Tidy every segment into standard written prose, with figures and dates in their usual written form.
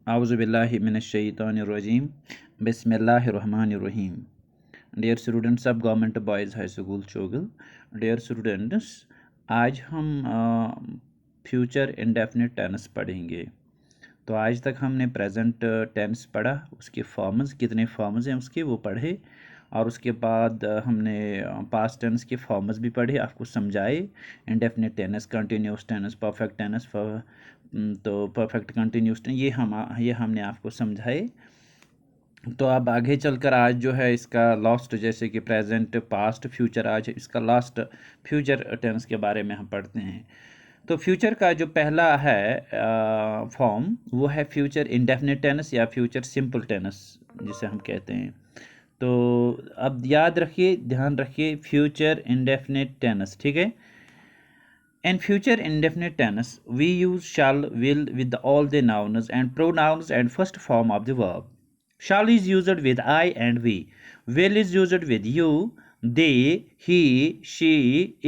Auzubillahi minash-shaytanir-rajim. Bismillahir-rahmanir-rahim. Dear students of Government Boys High School Chogal, dear students, आज हम future indefinite tense पढ़ेंगे। तो आज तक हमने प्रेजेंट टेंस पढ़ा, उसके फॉर्म्स कितने फॉर्म्स हैं उसके वो पढ़े, और उसके बाद हमने पास्ट टेंस के फॉर्म्स भी पढ़े, आपको समझाए। Indefinite tense, continuous tense, perfect tense, तो परफेक्ट कंटिन्यूस टेंस, ये हमने आपको समझाए। तो अब आगे चलकर आज जो है इसका लास्ट, जैसे कि प्रेजेंट, पास्ट, फ्यूचर, आज इसका लास्ट फ्यूचर टेंस के बारे में हम पढ़ते हैं। तो फ्यूचर का जो पहला है फॉर्म वो है फ्यूचर इंडेफिनिट टेंस या फ्यूचर सिंपल टेंस जिसे हम कहते हैं। तो अब याद रखिए, ध्यान रखिए, फ्यूचर इंडेफिनिट टेंस, ठीक है। In future indefinite tense, we use shall, will with all the nouns and pronouns and first form of the verb. Shall is used with I and we. Will is used with you, they, he, she,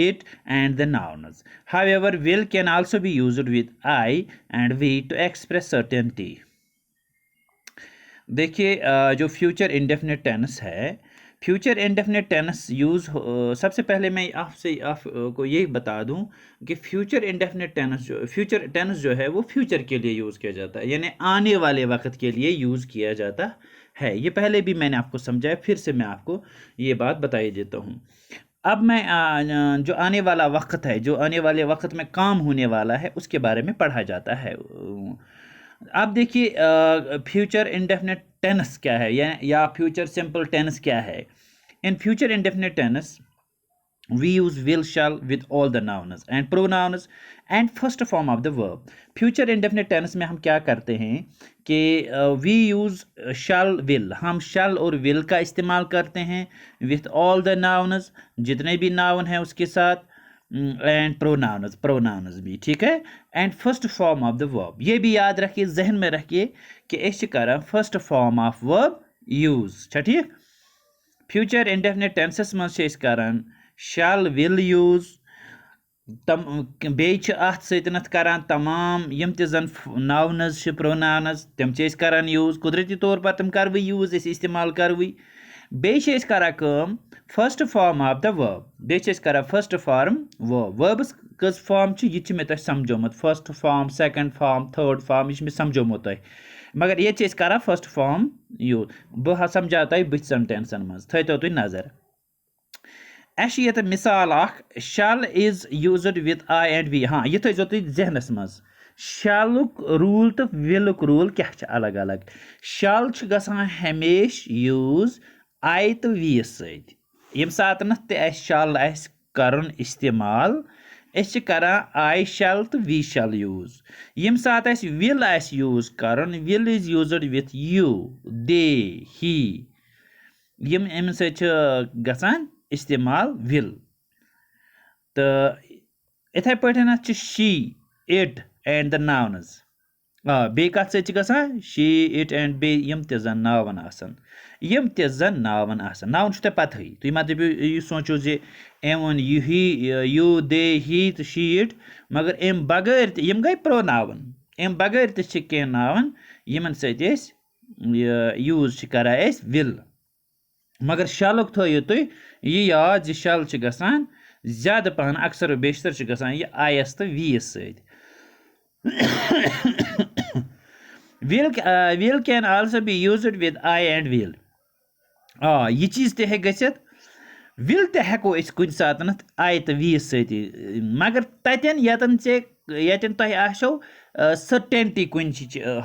it, and the nouns. However, will can also be used with I and we to express certainty. देखिए, जो future indefinite tense है, future indefinite tense use, सबसे पहले मैं आपको ये बता दूं कि future indefinite tense future tense जो है वो फ्यूचर के लिए यूज़ किया जाता है, यानी आने वाले वक्त के लिए यूज़ किया जाता है। ये पहले भी मैंने आपको समझाया, फिर से मैं आपको ये बात बताई देता हूँ। अब मैं जो आने वाला वक्त है, जो आने वाले वक्त में काम होने वाला है, उसके बारे में पढ़ा जाता है। अब देखिए, फ्यूचर इंडेफिनिट टेंस क्या है या फ्यूचर सिंपल टेंस क्या है। In future indefinite tense we use will, shall with all the nouns and pronouns and first form of the verb. Future indefinite tense में हम क्या करते हैं कि we use shall, will, हम shall और will का इस्तेमाल करते हैं with all the nouns, जितने भी नाउन हैं उसके साथ, एंड प्रोनाउंस भी, ठीक है। And first form of the verb, ये भी याद रखिए, जहन में रखिए कि इस कर first form of verb use, ठीक। फ्यूचर इंडेफिनिट टेंसेस मज करान शैल, विल यूज, तम बेच अत सत करान तमाम यम ते जन नाउनस प्रोनाउनस तम करान यूज, कुदरती तौर पर तम कर यूज, इस्तेमाल कर बेच करान first form of the verb, बेच करान फर्स्ट फॉर्म वर्ब्स कस फॉर्म यह मे तुम समझोमुत, first form, second form, third form, यह समझोमुत तुम, मगर ये करान फर्स्ट फॉर्म यूज। बह समझा तुम बुथ सेंटेंसन मज, थो तुम नजर। ये मिसाल shall is used with I and we, हाँ यह थो तुम जहनस मज। शलुक रूल तो विलुक रूल क्या अलग अलग। शल गसान हमेश यूज आई तो वी सत, यम सात शल करन इस्तेमाल, करान आई शल तो वी शल यूज। यम सात विल यूज करन, will is used with you, they, he, यम अम गसान इस्तेमाल विल। तो इथे पे she, it and the nouns, बे कत सत शी, इट एंड बे यम ते जन नावन आसन, यम ते जन नावन आसन, नावन तुम पत ही, तुम मत यह सोचो जे एम वन यू, दे, ही तो शी, इट, मगर अम बगैर यम गई प्रोनावन, अम बगैर कह नावन यमन सत यूज करान विल। मगर शलुक थो तुम यह याद जि शल गसान ज्यादा पहन, अक्सर बेशतर गसान यह आयस तो वीस सत। will can also be used with I and will. यह चीज ते गसित, will ते हेको कुन सातन आई तो वी सत, मगर ततन यतन तुह आशो सर्टेनिटी कुन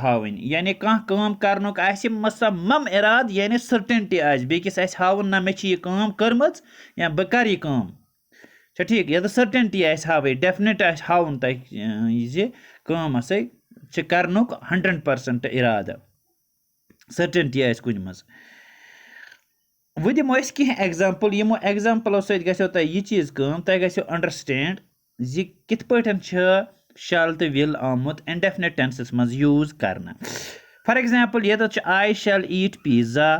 हावन, यानी कह करनुक मुसम्मम इराद, यानी सर्टेनिटी बेकिस हावन ना मे यह काम कर्मच या बह कर यह काम, ठीक, या सर्टेनिटी हावे, डेफिनेट हावन तुह काम हसा करनुक 100% इरादा, सर्टेनिटी कुन मज। वो दिमो कह एग्जाम्पल, यमो एग्जाम्पलो सत तुह यह चीज तुह गो अंडरस्टैंड जि कित पठन शल तो विल आमुत इंडेफिनिट टेंसेस मज यूज करना। फॉर एग्जाम्पल ये आई शैल ईट पिज्जा,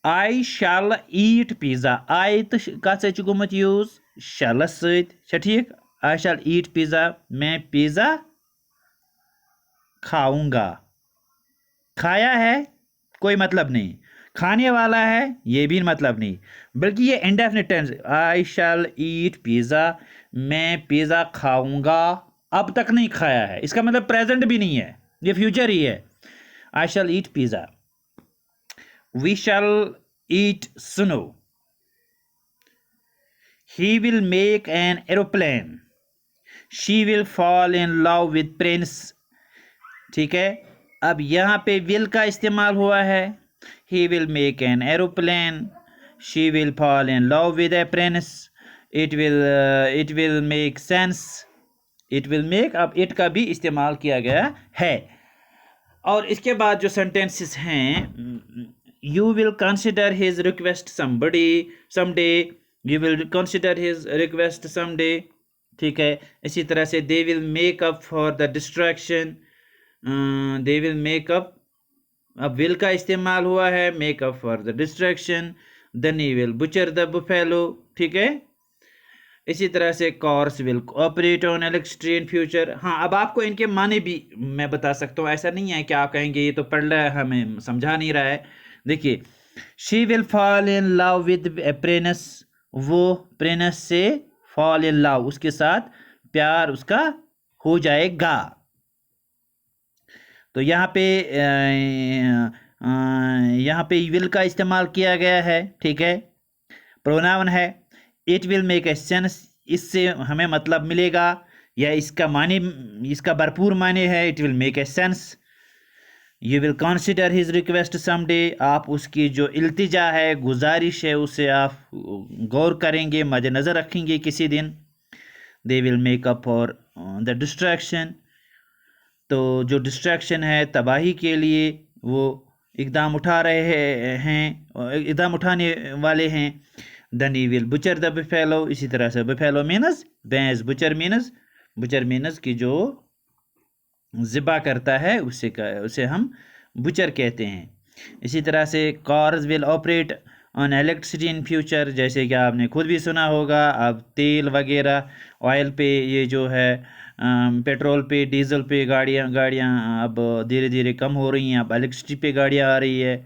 आई शैल ईट पिज्जा, आई तो कत सत गोमुत यूज शैलस सत, ठीक। आई शैल ईट पिज्जा, मैं पिज्जा खाऊंगा, खाया है कोई मतलब नहीं, खाने वाला है ये भी मतलब नहीं, बल्कि ये इंडेफिनिट टेंस, आई शैल ईट पिज़्ज़ा, मैं पिज़्ज़ा खाऊंगा, अब तक नहीं खाया है, इसका मतलब प्रेजेंट भी नहीं है, ये फ्यूचर ही है। I shall eat pizza, we shall eat snow, he will make an aeroplane, she will fall in love with prince। ठीक है, अब यहाँ पे will का इस्तेमाल हुआ है, he will make an aeroplane, she will fall in love with a prince, it will make sense, it will make, अब it का भी इस्तेमाल किया गया है। और इसके बाद जो सेंटेंसेस हैं, you will consider his request someday, you will consider his request someday. ठीक है, इसी तरह से they will make up for the distraction, they will make up, अब विल का इस्तेमाल हुआ है, make up for the distraction, then he will butcher the buffalo. ठीक है, इसी तरह से cars will operate on electricity in future. हाँ, अब आपको इनके माने भी मैं बता सकता हूँ, ऐसा नहीं है कि आप कहेंगे ये तो पढ़ रहा है हमें समझा नहीं रहा है। देखिए, she will fall in love with A Prince, वो प्रिंस से फॉल इन लव, उसके साथ प्यार उसका हो जाएगा। तो यहाँ पे विल का इस्तेमाल किया गया है। ठीक है, प्रोनाउन है, it will make a sense, इससे हमें मतलब मिलेगा, या इसका माने, इसका भरपूर माने है, it will make a sense. You will consider his request someday, आप उसकी जो इल्तिजा है, गुजारिश है, उसे आप गौर करेंगे, मद्देनज़र रखेंगे किसी दिन। दे will make up for the distraction, तो जो डिस्ट्रैक्शन है, तबाही के लिए वो इकदाम उठा रहे हैं, इकदाम उठाने वाले हैं। Then he will butcher the buffalo, इसी तरह से बुफेलो मीनस भैंस, बुचर मीनस की जो ज़िबा करता है उसे हम बुचर कहते हैं। इसी तरह से cars will operate on electricity in future, जैसे कि आपने खुद भी सुना होगा, अब तेल वगैरह, ऑयल पे, ये जो है पेट्रोल पे, डीजल पे गाड़ियाँ अब धीरे धीरे कम हो रही हैं, अब इलेक्ट्रिसिटी पे गाड़ियाँ आ रही है।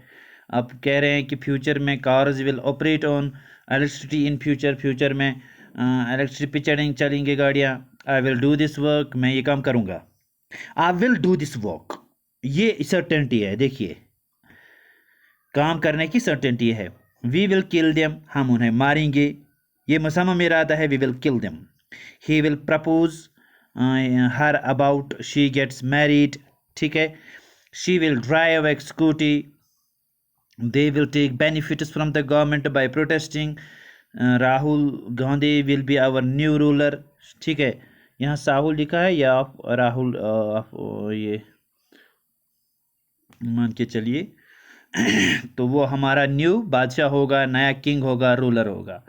अब कह रहे हैं कि फ्यूचर में cars will operate on electricity in future में इलेक्ट्रिसिटी पे चलेंगे गाड़ियाँ। I will do this work, मैं ये काम करूँगा। I will do this work, ये सर्टेनिटी है, देखिए काम करने की सर्टेनिटी है। वी विल किल देम, हम उन्हें मारेंगे, ये मुसम्मा में इरादा है, we will kill them. He will propose her about she gets married. ठीक है, she will drive a scooty, they will take benefits from the government by protesting, Rahul Gandhi will be our new ruler. ठीक है, यहाँ साहुल लिखा है, या आप राहुल आप ये मान के चलिए तो वो हमारा न्यू बादशाह होगा, नया किंग होगा, रूलर होगा।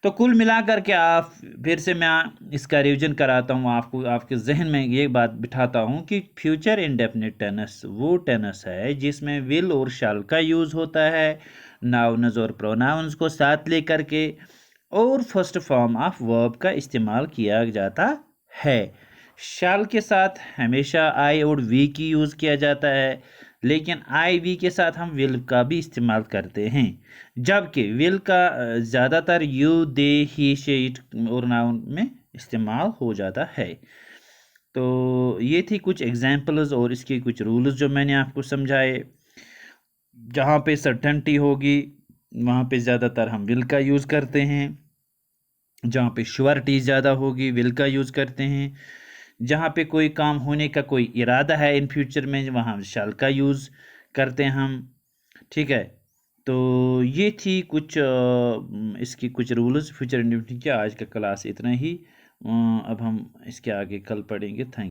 तो कुल मिलाकर के आप, फिर से मैं इसका रिवीजन कराता हूँ आपको, आपके जहन में ये बात बिठाता हूँ कि फ्यूचर इंडेफिनिट टेनस वो टेनस है जिसमें विल और शैल का यूज़ होता है, नाउन्स और प्रोनाउंस को साथ लेकर के, और फर्स्ट फॉर्म ऑफ वर्ब का इस्तेमाल किया जाता है। शैल के साथ हमेशा आई और वी की यूज़ किया जाता है, लेकिन आई वी के साथ हम विल का भी इस्तेमाल करते हैं, जबकि विल का ज़्यादातर you, they, he, she, it और नाउन में इस्तेमाल हो जाता है। तो ये थी कुछ एग्जांपल्स और इसके कुछ रूल्स जो मैंने आपको समझाए। जहाँ पे सर्टेनिटी होगी वहाँ पे ज़्यादातर हम विल का यूज़ करते हैं, जहाँ पे श्योरिटी ज़्यादा होगी विल का यूज़ करते हैं, जहाँ पे कोई काम होने का कोई इरादा है इन फ्यूचर में वहाँ शैल का यूज़ करते हैं हम। ठीक है, तो ये थी कुछ इसकी कुछ रूल्स फ्यूचर इंडेफिनिट के। आज का क्लास इतना ही, अब हम इसके आगे कल पढ़ेंगे। थैंक